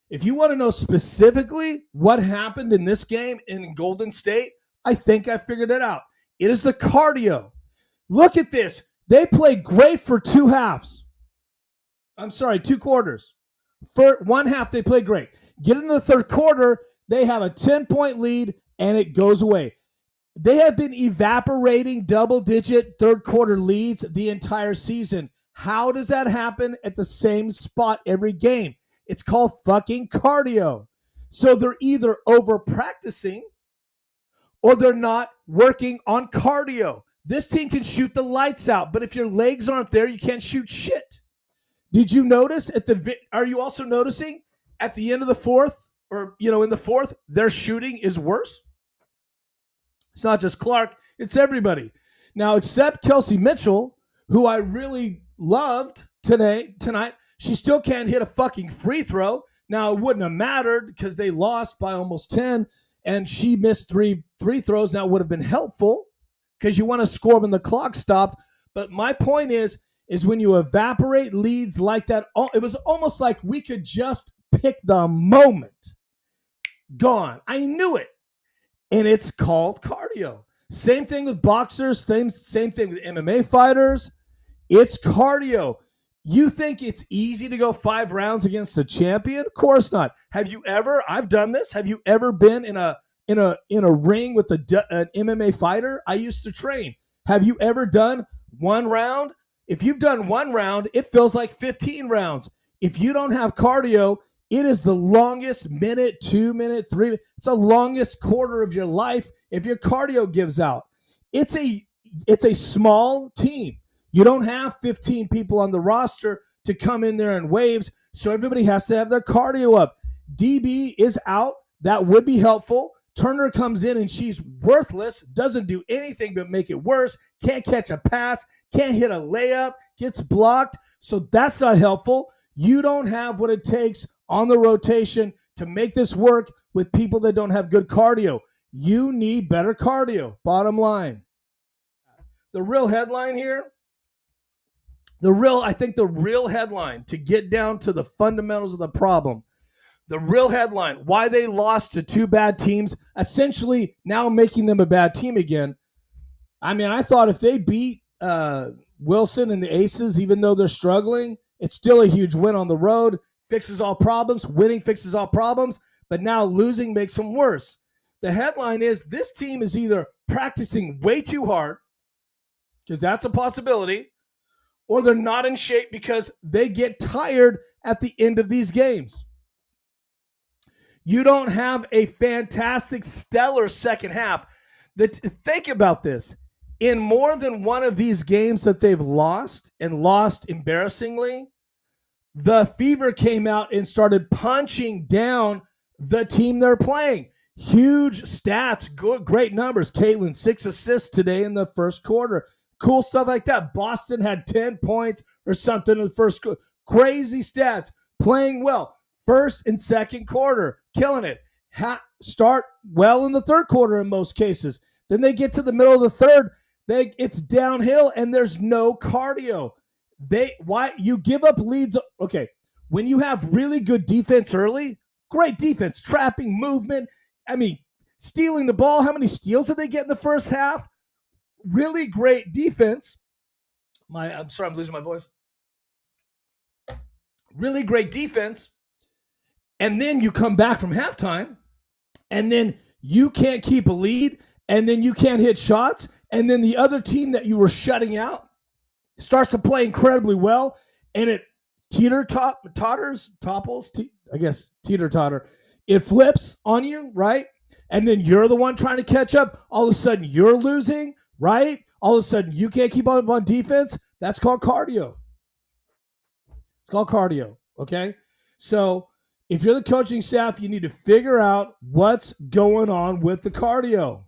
If you want to know specifically what happened in this game in Golden State, I think I figured it out. It is the cardio. Look at this. They played great for 2 quarters. For one half, they played great. Get into the third quarter, they have a 10-point lead, and it goes away. They have been evaporating double-digit third-quarter leads the entire season. How does that happen at the same spot every game? It's called fucking cardio. So they're either over-practicing or they're not working on cardio. This team can shoot the lights out, but if your legs aren't there, you can't shoot shit. Did you notice are you also noticing at the end of the fourth, or in the fourth, their shooting is worse? It's not just Clark, it's everybody. Now, except Kelsey Mitchell, who I really loved tonight, she still can't hit a fucking free throw. Now, it wouldn't have mattered because they lost by almost 10, and she missed 3 free throws. Now, it would have been helpful because you want to score when the clock stopped. But my point is when you evaporate leads like that, it was almost like we could just pick the moment. Gone. I knew it. And it's called cardio. Same thing with boxers, same thing with MMA fighters. It's cardio. You think it's easy to go 5 rounds against a champion? Of course not. I've done this. Have you ever been in a ring with an MMA fighter? I used to train. Have you ever done 1 round? If you've done 1 round, it feels like 15 rounds. If you don't have cardio, it is the longest minute, 2 minute, 3 minutes. It's the longest quarter of your life if your cardio gives out. It's a small team. You don't have 15 people on the roster to come in there in waves, so everybody has to have their cardio up. DB is out. That would be helpful. Turner comes in and she's worthless, doesn't do anything but make it worse, can't catch a pass, can't hit a layup, gets blocked. So that's not helpful. You don't have what it takes on the rotation to make this work with people that don't have good cardio. You need better cardio, bottom line. The real headline here, I think the real headline to get down to the fundamentals of the problem, the real headline, why they lost to 2 bad teams, essentially now making them a bad team again. I mean, I thought if they beat Wilson and the Aces, even though they're struggling, it's still a huge win on the road, fixes all problems. Winning fixes all problems, but now losing makes them worse. The headline is this team is either practicing way too hard, because that's a possibility, or they're not in shape because they get tired at the end of these games. You don't have a fantastic, stellar second half. Think about this. In more than one of these games that they've lost, and lost embarrassingly, the Fever came out and started punching down the team they're playing. Huge stats, good, great numbers. Caitlin, 6 assists today in the first quarter. Cool stuff like that. Boston had 10 points or something in the first quarter. Crazy stats. Playing well. First and second quarter. Killing it. Start well in the third quarter in most cases. Then they get to the middle of the third. It's downhill and there's no cardio. Why you give up leads? Okay, when you have really good defense early, great defense, trapping, movement. I mean, stealing the ball. How many steals did they get in the first half? Really great defense. I'm sorry, I'm losing my voice. Really great defense. And then you come back from halftime, and then you can't keep a lead, and then you can't hit shots, and then the other team that you were shutting out starts to play incredibly well, and it topples. Teeter-totter. It flips on you, right? And then you're the one trying to catch up. All of a sudden, you're losing, right? All of a sudden, you can't keep up on defense. That's called cardio. It's called cardio, okay? So if you're the coaching staff, you need to figure out what's going on with the cardio.